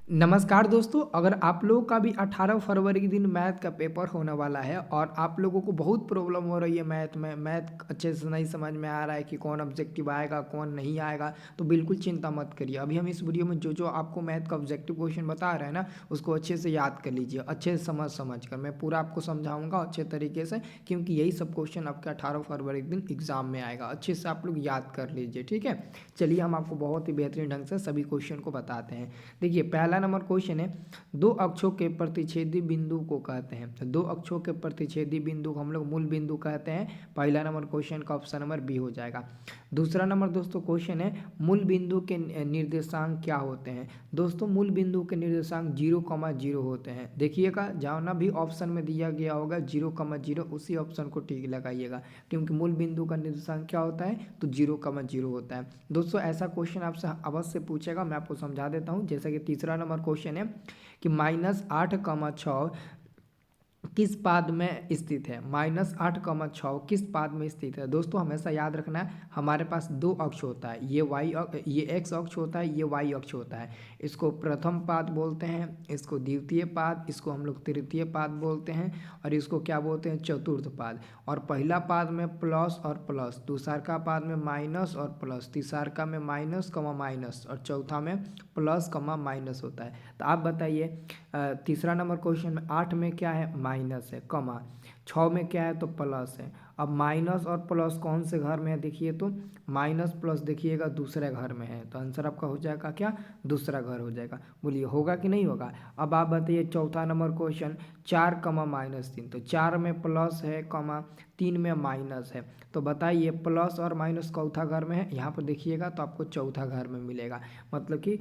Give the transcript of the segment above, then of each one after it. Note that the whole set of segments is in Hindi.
नमस्कार दोस्तों, अगर आप लोगों का भी 18 फरवरी के दिन मैथ का पेपर होने वाला है और आप लोगों को बहुत प्रॉब्लम हो रही है मैथ में, मैथ अच्छे से नहीं समझ में आ रहा है कि कौन ऑब्जेक्टिव आएगा कौन नहीं आएगा, तो बिल्कुल चिंता मत करिए। अभी हम इस वीडियो में जो जो आपको मैथ का ऑब्जेक्टिव क्वेश्चन बता रहे हैं ना, उसको अच्छे से याद कर लीजिए, अच्छे से समझ कर मैं पूरा आपको समझाऊंगा अच्छे तरीके से, क्योंकि यही सब क्वेश्चन आपके 18 फरवरी के दिन एग्जाम में आएगा। अच्छे से आप लोग याद कर लीजिए, ठीक है। चलिए हम आपको बहुत ही बेहतरीन ढंग से सभी क्वेश्चन को बताते हैं। देखिए पहला नंबर क्वेश्चन है, दो अक्षों के प्रतिच्छेदी बिंदु को कहते हैं। तो दो अक्षों के प्रतिच्छेदी बिंदु को हम लोग मूल बिंदु कहते हैं। पहला नंबर क्वेश्चन का ऑप्शन नंबर बी हो जाएगा। दूसरा नंबर दोस्तों क्वेश्चन है, मूल बिंदु के निर्देशांक क्या होते हैं। दोस्तों मूल बिंदु के निर्देशांक 0,0 होते हैं। देखिएगा जहाँ ना भी ऑप्शन में दिया गया होगा 0,0, उसी ऑप्शन को टिक लगाइएगा, क्योंकि मूल बिंदु का निर्देशांक क्या होता है, तो 0,0 होता है। दोस्तों ऐसा क्वेश्चन आपसे अवश्य पूछेगा, मैं आपको समझा देता हूँ। जैसे कि तीसरा नंबर क्वेश्चन है कि -8,6 किस पाद में स्थित है। -8,6 किस पाद में स्थित है। दोस्तों हमेशा याद रखना है, हमारे पास दो अक्ष होता है, ये एक्स अक्ष होता है, ये वाई अक्ष होता है। इसको प्रथम पाद बोलते हैं, इसको द्वितीय पाद, इसको हम लोग तृतीय पाद बोलते हैं, और इसको क्या बोलते हैं, चतुर्थ पाद। और पहला पाद में प्लस और प्लस, दूसरा पाद में माइनस और प्लस, तीसरा में माइनस कमा माइनस, और चौथा में प्लस कमा माइनस होता है। तो आप बताइए तीसरा नंबर क्वेश्चन में 8 में क्या है, माइनस है, कमा 6 में क्या है, तो प्लस है। अब माइनस और प्लस कौन से घर में है, देखिए तो माइनस प्लस देखिएगा दूसरे घर में है, तो आंसर आपका हो जाएगा क्या, दूसरा घर हो जाएगा। बोलिए होगा कि नहीं होगा। अब आप बताइए चौथा नंबर क्वेश्चन, 4,-3, तो 4 में प्लस है, कमा 3 में माइनस है। तो बताइए प्लस और माइनस चौथा घर में है, यहाँ पर देखिएगा तो आपको चौथा घर में मिलेगा। मतलब कि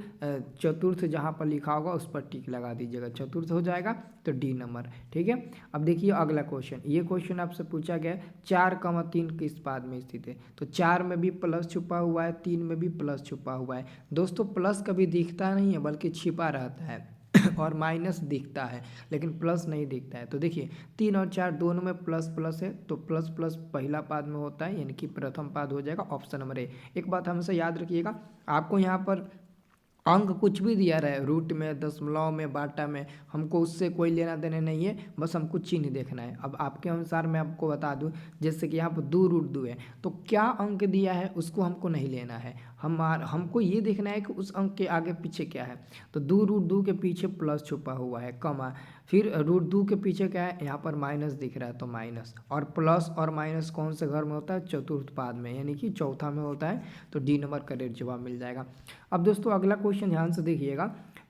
चतुर्थ जहाँ पर लिखा होगा उस पर टिक लगा दीजिएगा, चतुर्थ हो जाएगा, तो डी नंबर, ठीक है। अब देखिए अगला क्वेश्चन, ये क्वेश्चन आपसे पूछा गया 4,3 किस पाद में स्थित है। तो 4 में भी प्लस छुपा हुआ है, 3 में भी प्लस छुपा हुआ है। दोस्तों प्लस कभी दिखता नहीं है बल्कि छिपा रहता है और माइनस दिखता है लेकिन प्लस नहीं दिखता है। तो देखिए 3 और 4 दोनों में प्लस प्लस है, तो प्लस प्लस पहला पाद में होता है, यानी कि प्रथम पाद हो जाएगा, ऑप्शन नंबर ए। एक बात हमेशा याद रखिएगा, आपको यहाँ पर अंक कुछ भी दिया रहे, रूट में, दशमलव में, बाटा में, हमको उससे कोई लेना देना नहीं है, बस हमको चिन्ह देखना है। अब आपके अनुसार मैं आपको बता दूं, जैसे कि यहाँ पर 2√2 है, तो क्या अंक दिया है उसको हमको नहीं लेना है, हमको ये देखना है कि उस अंक के आगे पीछे क्या है। तो 2√2 के पीछे प्लस छुपा हुआ है, कमा, फिर √2 के पीछे क्या है, यहाँ पर माइनस दिख रहा है तो माइनस, और प्लस और माइनस कौन से घर में होता है, चतुर्थ पाद में, यानी कि चौथा में होता है, तो डी नंबर करेक्ट जवाब मिल जाएगा। अब दोस्तों अगला क्वेश्चन ध्यान से देखिएगा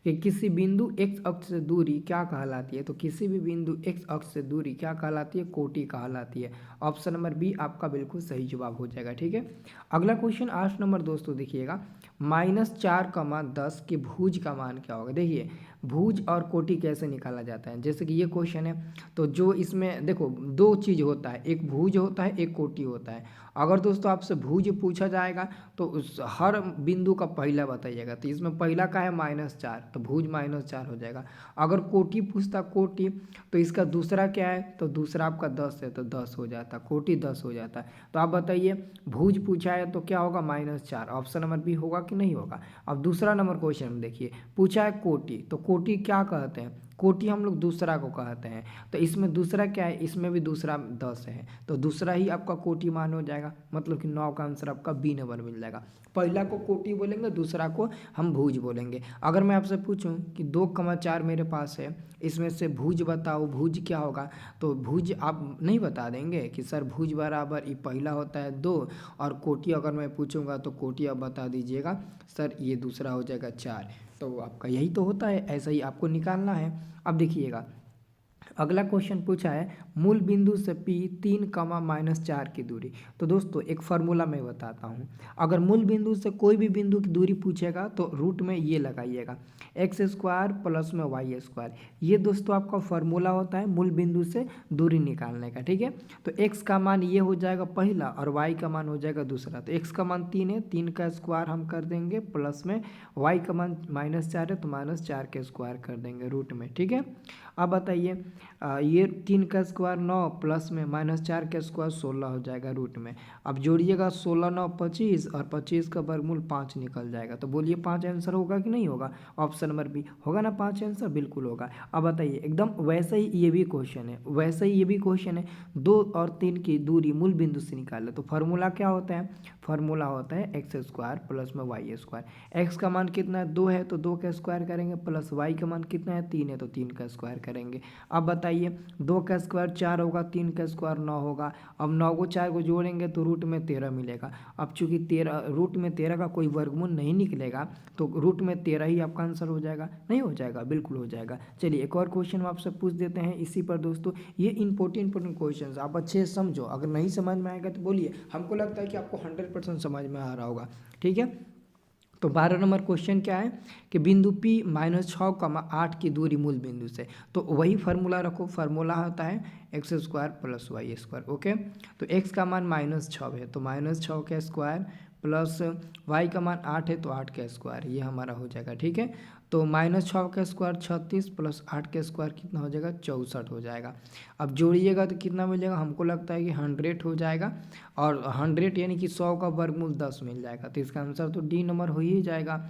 कि किसी बिंदु x अक्ष से दूरी क्या कहलाती है। तो किसी भी बिंदु x अक्ष से दूरी क्या कहलाती है, कोटि कहलाती है। ऑप्शन नंबर बी आपका बिल्कुल सही जवाब हो जाएगा, ठीक है। अगला क्वेश्चन 8 नंबर दोस्तों देखिएगा, -4,10 के भुज का मान क्या होगा। देखिए भुज और कोटि कैसे निकाला जाता है, जैसे कि ये क्वेश्चन है, तो जो इसमें देखो दो चीज़ होता है, एक भुज होता है, एक कोटि होता है। अगर दोस्तों आपसे भुज पूछा जाएगा तो उस हर बिंदु का पहला बताइएगा, तो इसमें पहला का है -4, तो भुज -4 हो जाएगा। अगर कोटि पूछता, कोटि, तो इसका दूसरा क्या है, तो दूसरा आपका 10 है, तो 10 हो जाता, कोटि 10 हो जाता है। तो आप बताइए भुज पूछा है तो क्या होगा, -4, ऑप्शन नंबर बी होगा कि नहीं होगा। अब दूसरा नंबर क्वेश्चन में देखिए पूछा है कोटि, तो कोटि क्या कहते हैं, कोटि हम लोग दूसरा को कहते हैं। तो इसमें दूसरा क्या है, इसमें भी दूसरा 10 है, तो दूसरा ही आपका कोटि मान हो जाएगा, मतलब कि 9 का आंसर आपका बी नंबर मिल जाएगा। पहला को कोटि बोलेंगे, दूसरा को हम भुज बोलेंगे। अगर मैं आपसे पूछूं कि 2,4 मेरे पास है, इसमें से भुज बताओ, भुज क्या होगा, तो भुज आप नहीं बता देंगे कि सर भुज बराबर ये पहला होता है 2, और कोटि अगर मैं पूछूंगा तो कोटि आप बता दीजिएगा सर ये दूसरा हो जाएगा 4। तो आपका यही तो होता है, ऐसा ही आपको निकालना है। अब देखिएगा अगला क्वेश्चन पूछा है, मूल बिंदु से P 3,-4 की दूरी। तो दोस्तों एक फार्मूला मैं बताता हूँ, अगर मूल बिंदु से कोई भी बिंदु की दूरी पूछेगा तो रूट में ये लगाइएगा, x² प्लस में y²। ये दोस्तों आपका फार्मूला होता है मूल बिंदु से दूरी निकालने का, ठीक है। तो x का मान ये हो जाएगा पहला और y का मान हो जाएगा दूसरा। तो x का मान 3 है, 3 का स्क्वायर हम कर देंगे, प्लस में y का मान -4 है तो -4 के स्क्वायर कर देंगे रूट में, ठीक है। अब बताइए ये 3 का स्क्वायर 9 प्लस में -4 का स्क्वायर 16 हो जाएगा रूट में। अब जोड़िएगा 16 9 25 और 25 का वर्गमूल 5 निकल जाएगा। तो बोलिए 5 आंसर होगा कि नहीं होगा? ऑप्शन नंबर बी होगा ना 5 आंसर, बिल्कुल होगा। अब बताइए एकदम वैसे ही ये भी क्वेश्चन है, वैसे ही ये भी क्वेश्चन है। 2 और 3 की दूरी मूल बिंदु से निकाले तो फार्मूला क्या होता है? फार्मूला होता है एक्स स्क्वायर प्लस में वाई स्क्वायर। एक्स का मान कितना है? 2 है तो 2 का स्क्वायर करेंगे, प्लस वाई का मान कितना है? 3 है तो 3 का स्क्वायर करेंगे। अब बताइए 2 का स्क्वायर 4 होगा, 3 का स्क्वायर 9 होगा। अब 9 को 4 को जोड़ेंगे तो रूट में 13 मिलेगा। अब चूंकि 13 रूट में 13 का कोई वर्गमूल नहीं निकलेगा तो रूट में 13 ही आपका आंसर हो जाएगा। नहीं हो जाएगा? बिल्कुल हो जाएगा। चलिए एक और क्वेश्चन हम आपसे पूछ देते हैं इसी पर दोस्तों। ये इंपॉर्टेंट क्वेश्चन आप अच्छे से समझो, अगर नहीं समझ में आएगा तो बोलिए। हमको लगता है कि आपको 100% समझ में आ रहा होगा। ठीक है, तो 12 नंबर क्वेश्चन क्या है कि बिंदु P -6, 8 की दूरी मूल बिंदु से। तो वही फार्मूला रखो, फार्मूला होता है x square plus y square. Okay, तो x का मान -6 है तो -6 का स्क्वायर प्लस y का मान 8 है तो 8 का स्क्वायर, ये हमारा हो जाएगा। ठीक है, तो -6 का स्क्वायर 36 प्लस 8 का स्क्वायर कितना हो जाएगा? 64 हो जाएगा। अब जोड़िएगा तो कितना मिलेगा? हमको लगता है कि 100 हो जाएगा, और 100 यानी कि 100 का वर्गमूल 10 मिल जाएगा। तो इसका आंसर तो डी नंबर हो ही जाएगा,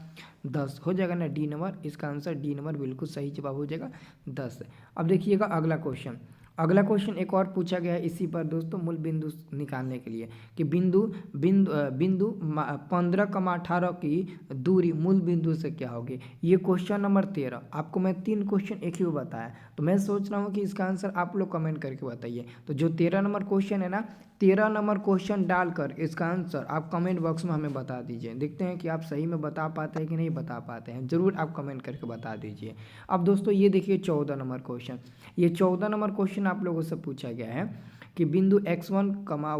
10 हो जाएगा ना डी नंबर। इसका आंसर डी नंबर बिल्कुल सही जवाब हो जाएगा 10। अब देखिएगा अगला क्वेश्चन। अगला क्वेश्चन एक और पूछा गया है इसी पर दोस्तों, मूल बिंदु निकालने के लिए कि बिंदु बिंदु बिंदु 15, की दूरी मूल बिंदु से क्या होगी। ये क्वेश्चन नंबर 13। आपको मैं 3 क्वेश्चन एक ही बताया, तो मैं सोच रहा हूँ कि इसका आंसर आप लोग कमेंट करके बताइए। तो जो 13 नंबर क्वेश्चन है ना, 13 नंबर क्वेश्चन डालकर इसका आंसर आप कमेंट बॉक्स में हमें बता दीजिए। देखते हैं कि आप सही में बता पाते हैं कि नहीं बता पाते हैं, ज़रूर आप कमेंट करके बता दीजिए। अब दोस्तों ये देखिए 14 नंबर क्वेश्चन। ये 14 नंबर क्वेश्चन आप लोगों से पूछा गया है कि बिंदु x1,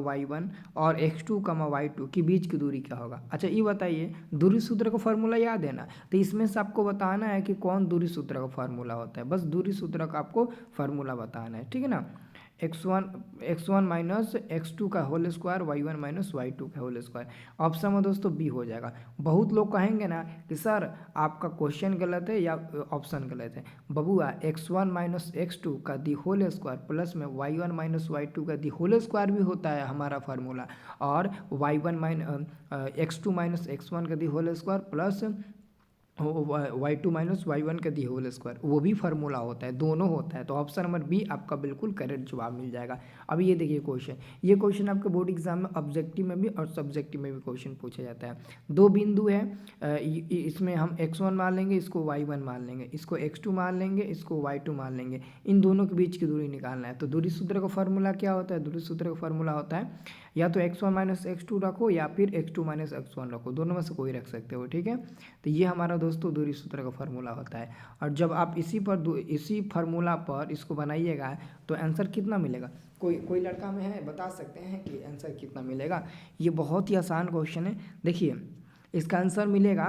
y1 और x2, y2 के बीच की दूरी क्या होगा। अच्छा ये बताइए, दूरी सूत्र का फॉर्मूला याद है ना? तो इसमें से आपको बताना है कि कौन दूरी सूत्र का फॉर्मूला होता है। बस दूरी सूत्र का आपको फार्मूला बताना है, ठीक है ना। x1 माइनस x2 का whole square, y1 minus y2 का होल स्क्वायर। ऑप्शन में दोस्तों बी हो जाएगा। बहुत लोग कहेंगे ना कि सर आपका क्वेश्चन गलत है या ऑप्शन गलत है। बबुआ x1 माइनस x2 का दी होल स्क्वायर प्लस में y1 माइनस y2 का दी होल स्क्वायर भी होता है हमारा फार्मूला, और y1 x2 माइनस x1 का the whole square plus y2 minus y1 का दी होल स्क्वायर, वो भी फार्मूला होता है, दोनों होता है। तो ऑप्शन नंबर बी आपका बिल्कुल करेक्ट जवाब मिल जाएगा। अब ये देखिए क्वेश्चन, ये क्वेश्चन आपके बोर्ड एग्जाम में ऑब्जेक्टिव में भी और सब्जेक्टिव में भी क्वेश्चन पूछा जाता है। दो बिंदु है, इसमें हम x1 मान लेंगे, इसको y1 मान लेंगे, इसको x2 मान लेंगे, इसको y2 मान लेंगे। इन दोनों के बीच की दूरी निकालना है। तो दूरी सूत्र का फार्मूला क्या होता है? दूरी सूत्र का फार्मूला होता है या तो x1 माइनस x2 रखो या फिर x2 माइनस x1 रखो, दोनों में से कोई रख सकते हो, ठीक है। तो ये हमारा दोस्तों दूरी सूत्र का फार्मूला होता है। और जब आप इसी फार्मूला पर इसको बनाइएगा तो आंसर कितना मिलेगा? कोई लड़का में है, बता सकते हैं कि आंसर कितना मिलेगा? ये बहुत ही आसान क्वेश्चन है। देखिए इसका आंसर मिलेगा,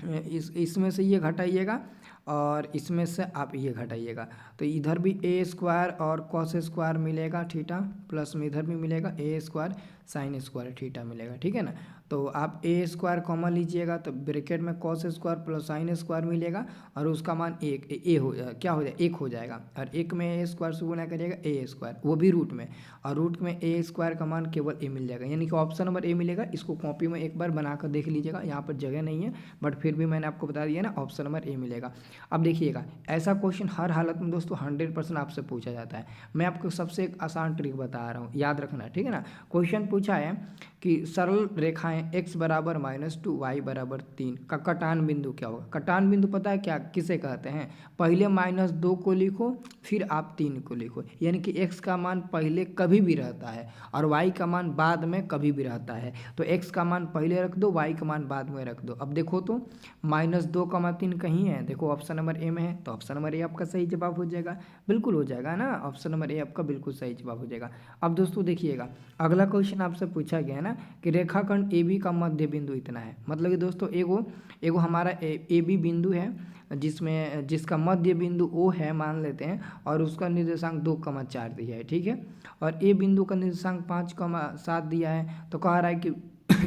इसमें से ये घटाइएगा और इसमें से आप ये घटाइएगा, तो इधर भी ए स्क्वायर और कॉस स्क्वायर मिलेगा थीटा, प्लस में इधर भी मिलेगा ए स्क्वायर साइन स्क्वायर थीटा मिलेगा, ठीक है ना। तो आप ए स्क्वायर कॉमन लीजिएगा तो ब्रैकेट में cos square plus sine square मिलेगा, और उसका मान क्या हो जाए 1 हो जाएगा, और 1 में ए स्क्वायर से गुना करिएगा ए स्क्वायर, वो भी रूट में, और रूट में ए स्क्वायर का मान केवल ए मिल जाएगा, यानी कि ऑप्शन नंबर ए मिलेगा। इसको कॉपी में एक बार बनाकर देख लीजिएगा, यहाँ पर जगह नहीं है बट फिर भी मैंने आपको बता दिया ना, ऑप्शन नंबर ए मिलेगा। अब देखिएगा ऐसा क्वेश्चन हर हालत में दोस्तों 100% आपसे पूछा जाता है। मैं आपको सबसे एक आसान ट्रिक बता रहा हूँ, याद रखना, ठीक है ना। क्वेश्चन पूछा है कि सरल रेखाएं x बराबर -2 y बराबर 3 का कटान बिंदु क्या होगा। कटान बिंदु पता है क्या किसे कहते हैं? पहले -2 को लिखो फिर आप 3 को लिखो, यानी कि x का मान पहले कभी भी रहता है और y का मान बाद में कभी भी रहता है। तो x का मान पहले रख दो, y का मान बाद में रख दो। अब देखो तो -2, 3 कहीं है, देखो ऑप्शन नंबर ए में है, तो ऑप्शन नंबर ए आपका सही जवाब हो जाएगा, बिल्कुल हो जाएगा ना, ऑप्शन नंबर ए आपका बिल्कुल सही जवाब हो जाएगा। अब दोस्तों देखिएगा अगला क्वेश्चन आपसे पूछा गया है ना कि रेखाखंड ए बी का मध्य बिंदु इतना है। मतलब कि दोस्तों एगो हमारा ए बी बिंदु है जिसका मध्य बिंदु ओ है मान लेते हैं, और उसका निर्देशांक 2,4 दिया है, ठीक है। और ए बिंदु का निर्देशांक 5,7 दिया है। तो कह रहा है कि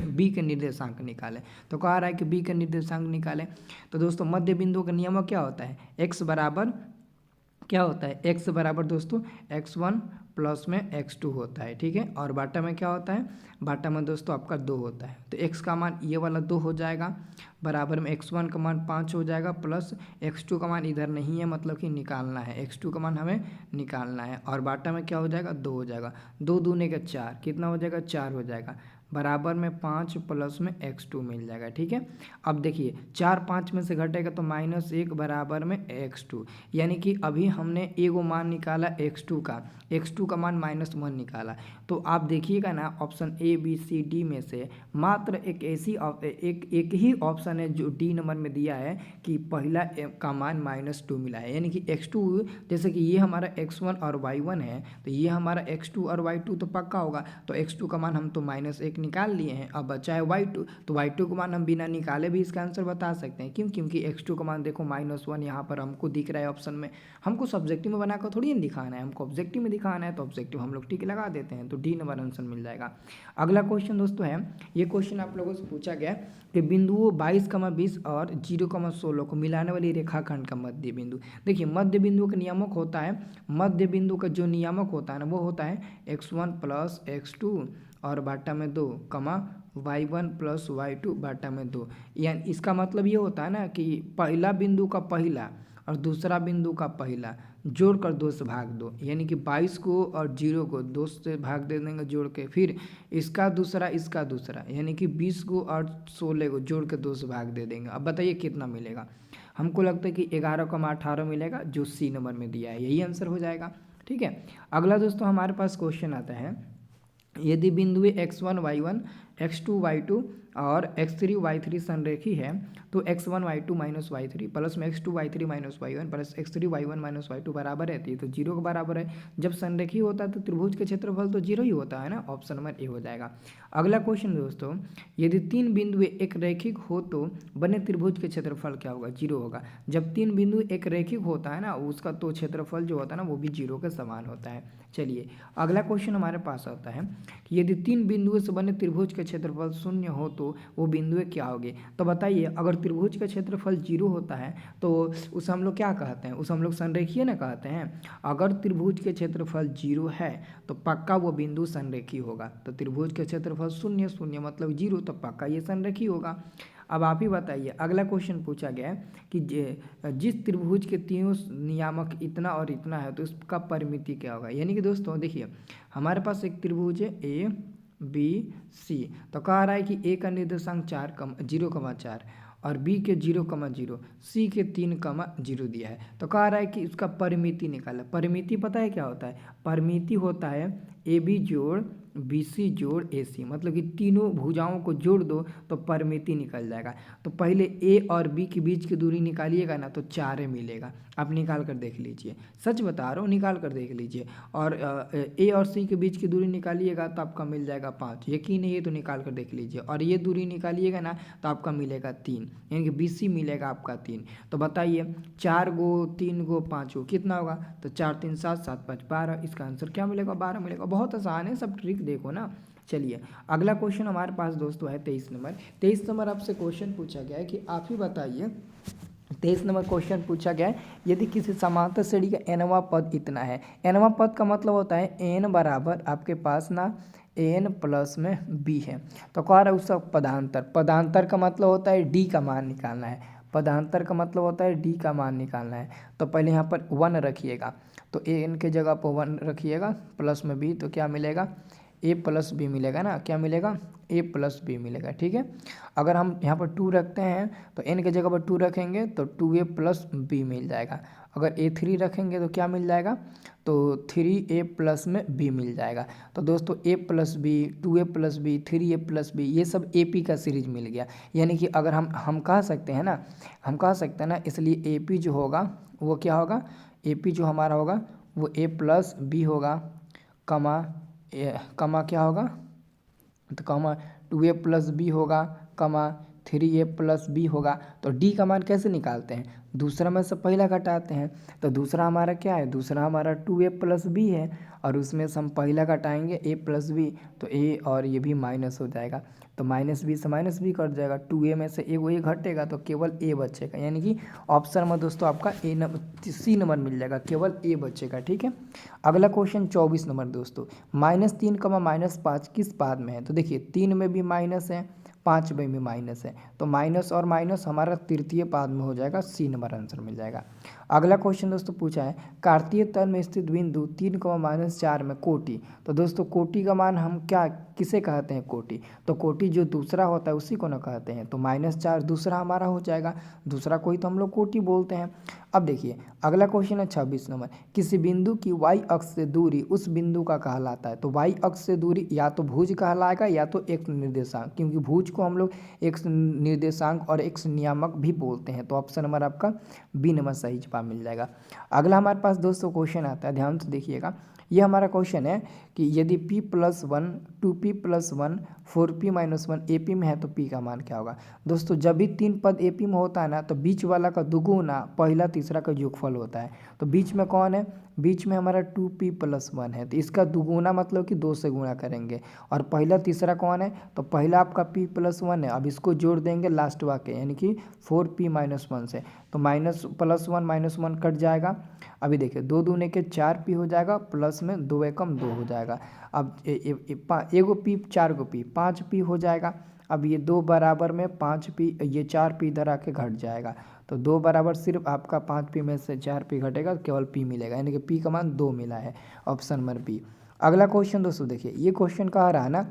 बी के निर्देशांक निकालें, तो कह रहा है कि बी के निर्देशांक निकालें। तो दोस्तों मध्य बिंदु का नियम क्या होता है? एक्स बराबर क्या होता है, x बराबर दोस्तों x1 प्लस में x2 होता है, ठीक है। और बाटा में क्या होता है, बाटा में दोस्तों आपका 2 होता है। तो x का मान ये वाला 2 हो जाएगा, बराबर में x1 का मान 5 हो जाएगा, प्लस x2 का मान इधर नहीं है, मतलब कि निकालना है, x2 का मान हमें निकालना है। और बाटा में क्या हो जाएगा, 2 हो जाएगा, 2 दूने का 4, कितना हो जाएगा, 4 हो जाएगा, बराबर में 5 प्लस में x2 मिल जाएगा, ठीक है। अब देखिए 4 5 में से घटेगा तो -1 बराबर में x2, यानी कि अभी हमने एगो मान निकाला x2 का मान -1 निकाला। तो आप देखिएगा ना, option A B C D में से मात्र एक एक ही ऑप्शन है जो डी नंबर में दिया है कि पहला का मान -2 मिला है, यानी कि x2, जैसे कि ये हमारा x1 और y1 है, तो ये हमारा x2 और y2 तो पक्का होगा। तो x2 का मान हम तो -1 निकाल लिए हैं, अब बचा है y2, तो y2 का मान हम बिना निकाले भी इसका आंसर बता सकते हैं। क्यों, क्योंकि x2 का मान देखो -1 यहाँ पर हमको दिख रहा है ऑप्शन में। हमको सब्जेक्टिव में बनाकर थोड़ी दिखाना है, हमको ऑब्जेक्टिव में दिखाना है, तो ऑब्जेक्टिव हम लोग टिक लगा देते हैं, तो डी नंबर आंसर मिल जाएगा। अगला क्वेश्चन दोस्तों है, ये क्वेश्चन आप लोगों से पूछा गया कि बिंदुओं 22, 20 और 0, 16 को मिलाने वाली रेखाखंड का मध्य बिंदु। देखिए मध्य बिंदु का नियामक होता है, मध्य बिंदु का जो नियामक होता है ना, वो होता है x1 प्लस x2 और बाटा में 2, y1 प्लस y2 बाटा में 2। यानी इसका मतलब ये होता है ना कि पहला बिंदु का पहला और दूसरा बिंदु का पहला जोड़कर 2 से भाग दो, यानी कि 22 को और 0 को 2 से भाग दे देंगे जोड़ के, फिर इसका दूसरा यानी कि 20 को और 16 को जोड़ के 2 से भाग दे देंगे। अब बताइए कितना मिलेगा। हमको लगता है कि 11 का 18 मिलेगा, जो सी नंबर में दिया है, यही आंसर हो जाएगा, ठीक है। अगला दोस्तों हमारे पास क्वेश्चन आता है, यदि बिंदुएं x1 y1 x2 y2 और x3 y3 संरेखी है तो x1 y2 minus y3 plus में x2 y3 minus y1 plus x3 y1 minus y2 बराबर रहती है, तो 0 के बराबर है। जब संरेखी होता है तो त्रिभुज के क्षेत्रफल तो 0 ही होता है ना, ऑप्शन नंबर ए हो जाएगा। अगला क्वेश्चन दोस्तों, यदि 3 बिंदु एक रैखिक हो तो बने त्रिभुज के क्षेत्रफल क्या होगा, 0 होगा। जब 3 बिंदु एक रैखिक होता है ना, उसका तो क्षेत्रफल जो होता है ना वो भी 0 के समान होता है। चलिए अगला क्वेश्चन हमारे पास आता है कि यदि 3 बिंदुओं से बने त्रिभुज का क्षेत्रफल 0 हो तो वो बिंदुएं क्या होगी। तो बताइए, अगर त्रिभुज का क्षेत्रफल 0 होता है तो उसे हम लोग क्या कहते हैं, उसे हम लोग संरेखीय ना कहते हैं। अगर त्रिभुज के क्षेत्रफल 0 है तो पक्का वो बिंदु संरेखीय होगा। तो त्रिभुज के क्षेत्रफल 0 0 मतलब 0, तो पक्का ये संरेखीय होगा। अब आप ही बताइए, अगला क्वेश्चन पूछा गया है कि जिस त्रिभुज के तीनों नियामक इतना और इतना है तो उसका परिमिति क्या होगा। यानी कि दोस्तों देखिए, हमारे पास एक त्रिभुज है ए बी सी, तो कह रहा है कि ए का निर्देशांक 0,4 और बी के 0,0, सी के 3,0 दिया है। तो कह रहा है कि उसका परिमिति निकाला। परिमिति पता है क्या होता है, परिमिति होता है ए बी जोड़ बी सी जोड़ ए सी, मतलब कि तीनों भुजाओं को जोड़ दो तो परिमिति निकल जाएगा। तो पहले ए और बी के बीच की दूरी निकालिएगा ना तो 4 मिलेगा। आप निकाल कर देख लीजिए, सच बता रहा हूँ, निकाल कर देख लीजिए। और ए और सी के बीच की दूरी निकालिएगा तो आपका मिल जाएगा 5, यकीन नहीं है तो निकाल कर देख लीजिए। और ये दूरी निकालिएगा ना तो आपका मिलेगा 3, यानी कि बी सी मिलेगा आपका 3। तो बताइए 4 गो 3 गो 5 गो कितना होगा, तो 4 3 7 7 5 12, इसका आंसर क्या मिलेगा, 12 मिलेगा। बहुत आसान है, सब ट्रिक देखो ना। चलिए अगला क्वेश्चन हमारे पास दोस्तों है 23 नंबर। 23 नंबर आपसे क्वेश्चन पूछा गया है कि आप ही बताइए, 23 नंबर क्वेश्चन पूछा गया है, यदि किसी समांतर श्रेणी का nवां पद इतना है। nवां पद का मतलब होता है n बराबर आपके पास ना n प्लस में b है, तो कह रहा है उसका पदांतर। पदांतर का मतलब होता है d का मान निकालना है। पदांतर का मतलब होता है d का मान निकालना है। तो पहले यहाँ पर 1 रखिएगा, तो n के जगह पर 1 रखिएगा प्लस में b, तो क्या मिलेगा, a प्लस बी मिलेगा ना, क्या मिलेगा, a प्लस बी मिलेगा, ठीक है। अगर हम यहाँ पर 2 रखते हैं तो n के जगह पर 2 रखेंगे तो 2a प्लस बी मिल जाएगा। अगर a3 रखेंगे तो क्या मिल जाएगा, तो 3a प्लस में b मिल जाएगा। तो दोस्तों a plus B, 2a plus B, 3a plus B, ये सब AP का सीरीज मिल गया। यानी कि अगर हम कह सकते हैं ना, इसलिए AP जो होगा वो क्या होगा, AP जो हमारा होगा वो a प्लस बी होगा, कमा क्या होगा, तो कमा 2a प्लस बी होगा, कमा 3a प्लस बी होगा। तो डी का मान कैसे निकालते हैं, दूसरा में से पहला घटाते हैं। तो दूसरा हमारा क्या है, दूसरा हमारा 2a प्लस बी है और उसमें से हम पहला घटाएंगे a प्लस बी, तो a और ये भी माइनस हो जाएगा। तो माइनस बी से माइनस बी कट जाएगा, 2a में से ए घटेगा तो केवल ए बचेगा, यानी कि ऑप्शन में दोस्तों आपका सी नंबर मिल जाएगा, केवल ए बचेगा। ठीक है, अगला क्वेश्चन 24 नंबर दोस्तों, -3, -5 किस पाद में है? तो देखिए 3 में भी माइनस है, 5 में भी माइनस है, तो माइनस और माइनस हमारा तृतीय पाद में हो जाएगा, सी नंबर आंसर मिल जाएगा। अगला क्वेश्चन दोस्तों पूछा है कार्तीय तल में स्थित बिंदु 3, -4 में कोटि। तो दोस्तों कोटि का मान हम क्या किसे कहते हैं? कोटि। तो कोटि जो दूसरा होता है उसी को ना कहते हैं, तो -4 दूसरा हमारा हो जाएगा, दूसरा कोई तो हम लोग कोटि बोलते हैं। अब देखिए अगला क्वेश्चन है 26 नंबर, किसी बिंदु की y अक्ष से दूरी उस बिंदु का कहलाता है। तो y अक्ष से दूरी या तो भुज कहलाएगा या तो x निर्देशांक, क्योंकि भुज को हम लोग x निर्देशांक और x नियामक भी बोलते हैं। तो ऑप्शन नंबर आपका बी नंबर सही जवाब मिल जाएगा। अगला हमारे पास दोस्तों क्वेश्चन आता है, ध्यान से देखिएगा, ये हमारा क्वेश्चन है कि यदि p+1 2p+1 4p-1 AP में है तो p का मान क्या होगा? दोस्तों जब भी 3 पद AP में होता है ना तो बीच वाला का दुगुना पहला तीसरा का योगफल होता है। तो बीच में कौन है? बीच में हमारा 2p+1 है, तो इसका दुगुना मतलब कि 2 से गुणा करेंगे। और पहला तीसरा कौन है? तो पहला आपका p+1 है, अब इसको जोड़ देंगे लास्ट वाक्य यानी कि 4p-1 से, तो -+1 -1 कट जाएगा। अभी देखिए 2 दूने के 4p हो जाएगा, प्लस में 2 एकम 2 हो जाएगा। अब एगो p 4 गो p 5p हो जाएगा। अब ये 2 बराबर में 5p, ये 4p इधर आके घट जाएगा, तो 2 बराबर सिर्फ आपका 5p में से 4p घटेगा, केवल p मिलेगा, यानी कि p का मान 2 मिला है, ऑप्शन नंबर बी। अगला क्वेश्चन दोस्तों देखिए, ये क्वेश्चन कह रहा है ना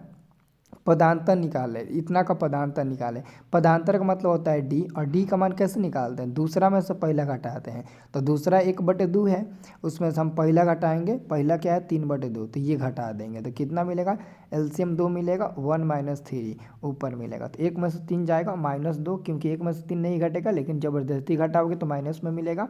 पदांतर निकाले, इतना का पदांतर निकाले। पदांतर का मतलब होता है डी, और डी का मान कैसे निकालते हैं? दूसरा में से पहला घटाते हैं, तो दूसरा 1/2 है, उसमें से हम पहला घटाएंगे, पहला क्या है 3/2, तो ये घटा देंगे तो कितना मिलेगा? एलसीएम 2 मिलेगा, 1 - 3 ऊपर मिलेगा, तो 1 में से 3 जाएगा -2, क्योंकि 1 में से 3 नहीं घटेगा, लेकिन ज़बरदस्ती घटाओगे तो माइनस में मिलेगा,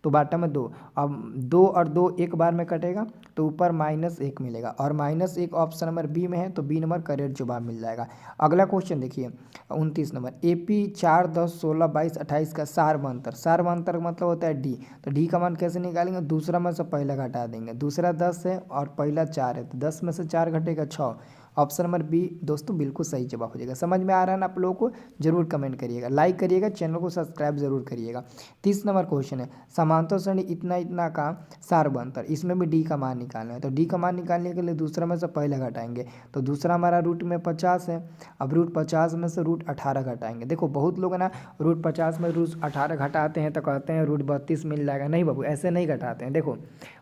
तो बाटा में 2। अब 2 और 2 एक बार में कटेगा तो ऊपर -1 मिलेगा, और -1 ऑप्शन नंबर बी में है, तो बी नंबर करेक्ट जवाब मिल जाएगा। अगला क्वेश्चन देखिए 29 नंबर, AP 4, 10, 16, 22, 28 का सार्वंतर। सार्वंतर मतलब होता है डी, तो डी का मान कैसे निकालेंगे? दूसरा में से पहला घटा देंगे, दूसरा 10 है और पहला 4 है, तो 10 में से 4 घटेगा 6, ऑप्शन नंबर बी दोस्तों बिल्कुल सही जवाब हो जाएगा। समझ में आ रहा है ना आप लोगों को? जरूर कमेंट करिएगा, लाइक करिएगा, चैनल को सब्सक्राइब जरूर करिएगा। 30 नंबर क्वेश्चन है समांतर श्रेणी इतना इतना का सार्वंतर, इसमें भी डी का मान निकालना है, तो डी का मान निकालने के लिए दूसरा में से पहले घटाएंगे, तो दूसरा हमारा रूट में 50 है, अब रूट 50 में से रूट 18 घटाएंगे। देखो बहुत लोग है ना रूट 50 में रूट 18 घटाते हैं तो कहते हैं रूट 32 मिल जाएगा, नहीं बाबू ऐसे नहीं घटाते हैं। देखो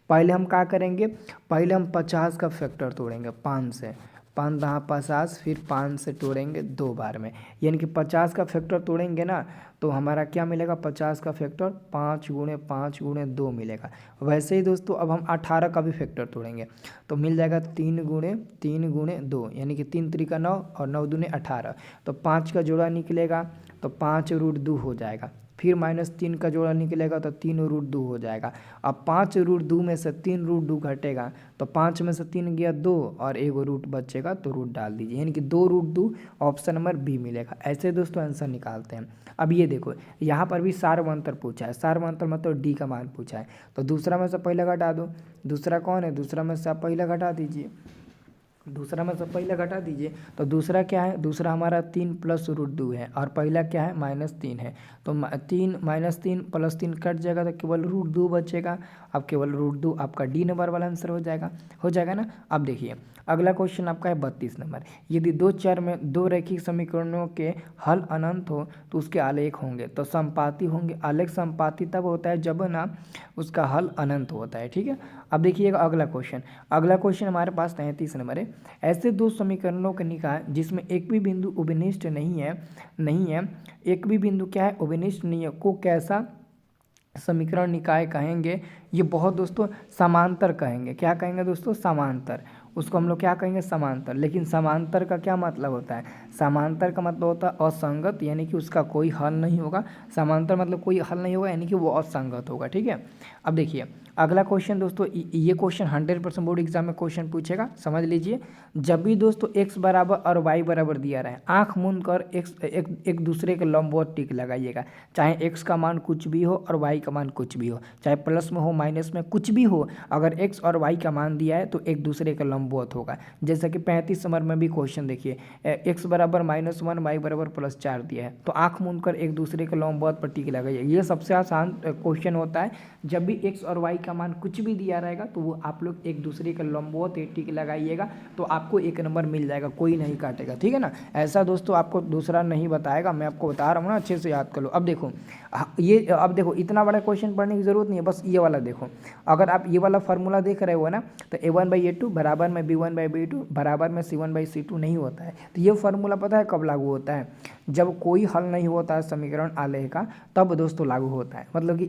पहले हम क्या करेंगे, पहले हम 50 का फैक्टर तोड़ेंगे 5 से, 5 दहा 50, फिर 5 से तोड़ेंगे 2 बार में, यानी कि 50 का फैक्टर तोड़ेंगे ना तो हमारा क्या मिलेगा? 50 का फैक्टर 5 × 5 × 2 मिलेगा। वैसे ही दोस्तों अब हम 18 का भी फैक्टर तोड़ेंगे तो मिल जाएगा 3 × 3 × 2, यानी कि 3 3 9 और 9 दूने 18, तो 5 का जोड़ा निकलेगा तो 5√2 हो जाएगा, फिर -3 का जोड़ा निकलेगा तो 3√2 हो जाएगा। अब 5√2 में से 3√2 घटेगा तो 5 में से 3 गया 2 और 1 रूट बचेगा, तो रूट डाल दीजिए, यानी कि 2√2 ऑप्शन नंबर बी मिलेगा। ऐसे दोस्तों आंसर निकालते हैं। अब ये देखो यहाँ पर भी सार्वंतर पूछा है, सार्वंतर मतलब डी का मान पूछा है, तो दूसरा में से पहले घटा दो। दूसरा कौन है? दूसरा में से आप पहले घटा दीजिए, दूसरा में से पहले घटा दीजिए, तो दूसरा क्या है? दूसरा हमारा 3 + √2 है, और पहला क्या है? -3 है, तो 3 -3 + 3 कट जाएगा तो केवल √2 बचेगा। अब केवल √2 आपका डी नंबर वाला आंसर हो जाएगा ना। अब देखिए अगला क्वेश्चन आपका है 32 नंबर, यदि 2 चर में 2 रैखिक समीकरणों के हल अनंत हो तो उसके आलेख होंगे, तो संपाती होंगे। आलेख संपाती तब होता है जब ना उसका हल अनंत होता है, ठीक है। अब देखिएगा अगला क्वेश्चन हमारे पास 33 नंबर है, ऐसे 2 समीकरणों का निकाय जिसमें एक भी बिंदु उभयनिष्ठ नहीं है, एक भी बिंदु क्या है? उभयनिष्ठ नहीं है, को कैसा समीकरण निकाय कहेंगे? ये बहुत दोस्तों समांतर कहेंगे। क्या कहेंगे दोस्तों? समांतर, उसको हम लोग क्या कहेंगे? समांतर। लेकिन समांतर का क्या मतलब होता है? समांतर का मतलब होता है असंगत, यानी कि उसका कोई हल नहीं होगा। समांतर मतलब कोई हल नहीं होगा, यानी कि वो असंगत होगा, ठीक है। अब देखिए अगला क्वेश्चन दोस्तों, ये क्वेश्चन 100% बोर्ड एग्जाम में क्वेश्चन पूछेगा, समझ लीजिए। जब भी दोस्तों x बराबर और y बराबर दिया रहे, आंख मूंद कर एक दूसरे के लंबवत टिक लगाइएगा, चाहे x का मान कुछ भी हो और y का मान कुछ भी हो, चाहे प्लस में हो माइनस में कुछ भी हो, अगर x और y का मान दिया है तो एक दूसरे के लंबवत लंबवत होगा। जैसा कि 35 नंबर में भी क्वेश्चन देखिए, x बराबर -1 y बराबर +4 दिया है, तो आँख मूंद कर एक दूसरे के लंबवत पर टिक लगाइए। ये सबसे आसान क्वेश्चन होता है। जब भी x और y का मान कुछ भी दिया रहेगा तो वो आप लोग एक दूसरे के लंबवत टिक लगाइएगा, तो आपको 1 नंबर मिल जाएगा, कोई नहीं काटेगा, ठीक है ना। ऐसा दोस्तों आपको दूसरा नहीं बताएगा, मैं आपको बता रहा हूँ ना, अच्छे से याद कर लो। अब देखो अब देखो इतना बड़ा क्वेश्चन पढ़ने की जरूरत नहीं है, बस ये वाला देखो। अगर आप ये वाला फार्मूला देख रहे हो ना, तो a1/a2 बराबर में b1/b2 बराबर में c1/c2 नहीं होता है। तो ये फार्मूला पता है कब लागू होता है? जब कोई हल नहीं होता है समीकरण आलेख का, तब दोस्तों लागू होता है। मतलब कि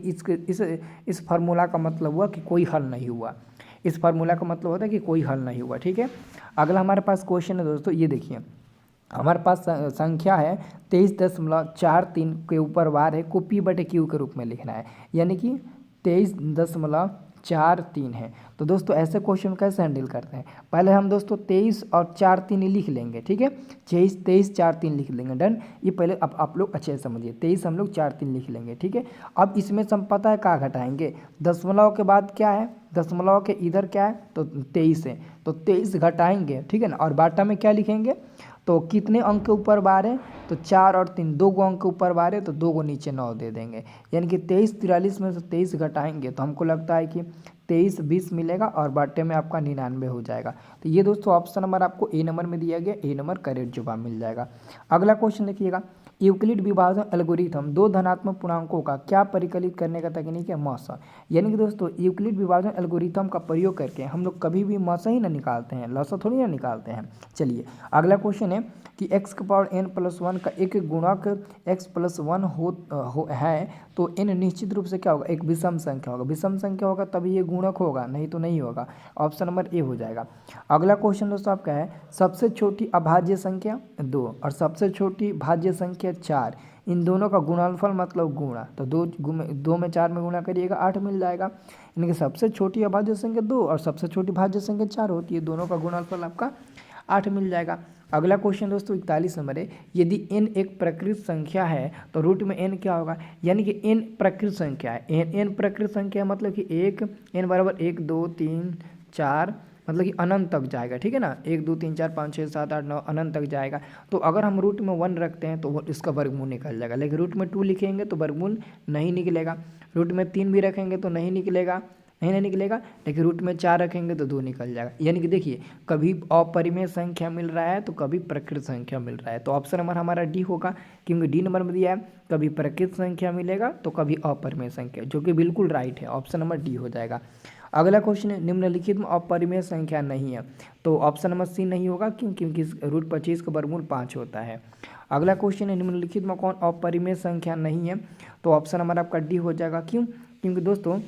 इस फार्मूला का मतलब हुआ कि कोई हल नहीं हुआ। इस फार्मूला का मतलब होता है कि कोई हल नहीं हुआ, ठीक है। अगला हमारे पास क्वेश्चन है दोस्तों, ये देखिए हमारे पास संख्या है 23.43 के ऊपर वार है को p/q के रूप में लिखना है, यानी कि 23.43 है। तो दोस्तों ऐसे क्वेश्चन कैसे हैंडल करते हैं? पहले हम दोस्तों 23 और 4 3 लिख लेंगे, ठीक है। 23 4 3 लिख लेंगे, डन। ये पहले अब आप लोग अच्छे से समझिए, 23 हम लोग 4 3 लिख लेंगे, ठीक है। अब इसमें से हम पता है क्या घटाएंगे, दशमलव के बाद क्या है, दशमलव के इधर क्या है, तो 23 है, तो 23 घटाएंगे, ठीक है ना। और बाटा में क्या लिखेंगे, तो कितने अंक के ऊपर बार है, तो 4 और 3 2 अंक के ऊपर बार है, तो 2 नीचे 9 दे देंगे। यानी कि 23 43 में से 23 घटाएंगे तो हमको लगता है कि 23 20 मिलेगा और बाटे में आपका 99 हो जाएगा। तो ये दोस्तों ऑप्शन नंबर आपको ए नंबर में दिया गया, ए नंबर करेक्ट जवाब मिल जाएगा। अगला क्वेश्चन देखिएगा, यूक्लिड विभाजन एल्गोरिथम दो धनात्मक पूर्णांकों का क्या परिकलित करने का तकनीक है, मौसा। यानी कि दोस्तों यूक्लिड विभाजन एल्गोरिथम का प्रयोग करके हम लोग कभी भी मौसा ही ना निकालते हैं, लौसा थोड़ी ना निकालते हैं। चलिए अगला क्वेश्चन है कि x⁻n+1 का एक गुणक x+1 है, तो n निश्चित रूप से क्या होगा, एक विषम संख्या होगा। विषम संख्या होगा तभी ये गुणक होगा, नहीं तो नहीं होगा। ऑप्शन नंबर ए हो जाएगा। अगला क्वेश्चन दोस्तों आपका है, सबसे छोटी अभाज्य संख्या 2 और सबसे छोटी भाज्य संख्या 4, इन दोनों का गुणनफल मतलब गुणा, तो 2 में 4 में गुणा करिएगा 8 मिल जाएगा। यानी कि सबसे छोटी अभाज्य संख्या 2 और सबसे छोटी भाज्य संख्या 4 होती है, दोनों का गुणनफल आपका 8 मिल जाएगा। अगला क्वेश्चन दोस्तों 41 नंबर है, यदि n एक प्रकृत संख्या है तो रूट में n क्या होगा। यानी कि n प्रकृत संख्या है, n प्रकृत संख्या है मतलब कि n बराबर 1 2 3 4 मतलब कि अनंत तक जाएगा, ठीक है ना। 1 2 3 4 5 6 7 8 9 अनंत तक जाएगा। तो अगर हम रूट में 1 रखते हैं तो वो इसका वर्गमूल निकल जाएगा, लेकिन रूट में 2 लिखेंगे तो वर्गमूल नहीं निकलेगा। रूट में 3 भी रखेंगे तो नहीं निकलेगा, लेकिन रूट में 4 रखेंगे तो 2 निकल जाएगा। यानी कि देखिए कभी अपरिमेय संख्या मिल रहा है तो कभी प्रकृत संख्या मिल रहा है, तो ऑप्शन नंबर हमारा डी होगा, क्योंकि डी नंबर में दिया है कभी प्रकृत संख्या मिलेगा तो कभी अपरिमेय संख्या, जो कि बिल्कुल राइट है, ऑप्शन नंबर डी हो जाएगा। अगला क्वेश्चन है, निम्नलिखित में अपरिमेय संख्या नहीं है, तो ऑप्शन नंबर सी नहीं होगा, क्योंकि रूट 25 का वर्गमूल 5 होता है। अगला क्वेश्चन है, निम्नलिखित में कौन अपरिमेय संख्या नहीं है, तो ऑप्शन नंबर आपका डी हो जाएगा। क्यों? क्योंकि दोस्तों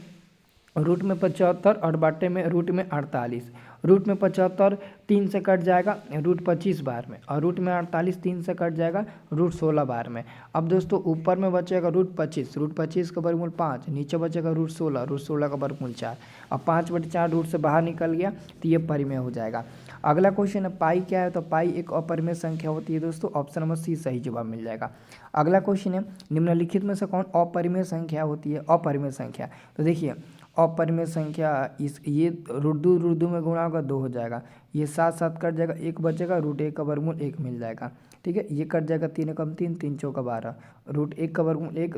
रूट में 75 और बाटे में रूट में 48, रूट में 75 3 से कट जाएगा रूट 25 बार में, और रूट में 48 3 से कट जाएगा रूट 16 बार में। अब दोस्तों ऊपर में बचेगा रूट 25 का वर्गमूल 5, नीचे बचेगा रूट 16 का वर्गमूल 4। अब 5/4 रूट से बाहर निकल गया तो ये परिमेय हो जाएगा। अगला क्वेश्चन है, पाई क्या है, तो पाई एक अपरिमेय संख्या होती है दोस्तों, ऑप्शन नंबर सी सही जवाब मिल जाएगा। अगला क्वेश्चन है, निम्नलिखित में से कौन अपरिमेय संख्या होती है, अपरिमेय संख्या। तो देखिए अपरिमेय संख्या ये रूट दो में गुणा होगा 2 हो जाएगा, ये 7 7 कट जाएगा, 1 बचेगा, रूट 1 का वर्गमूल 1 मिल जाएगा, ठीक है। ये कट जाएगा, 3 एकम 3 3 चौका 12, रूट 1 का वर्गमूल 1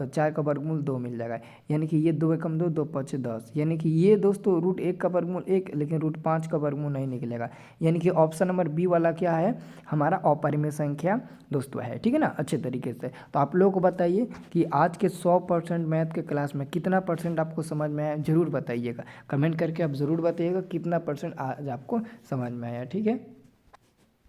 4 का वर्गमूल 2 मिल जाएगा। यानी कि ये 2 एकम 2 2 5 10, यानी कि ये दोस्तों रूट 1 का वर्गमूल 1, लेकिन रूट 5 का वर्गमूल नहीं निकलेगा। यानी कि ऑप्शन नंबर बी वाला क्या है, हमारा अपरिमेय संख्या दोस्तों है, ठीक है ना, अच्छे तरीके से। तो आप लोगों को बताइए कि आज के 100% मैथ के क्लास में कितना परसेंट आपको समझ में आया, जरूर बताइएगा, कमेंट करके आप ज़रूर बताइएगा कितना परसेंट आज आपको समझ में आया, ठीक है।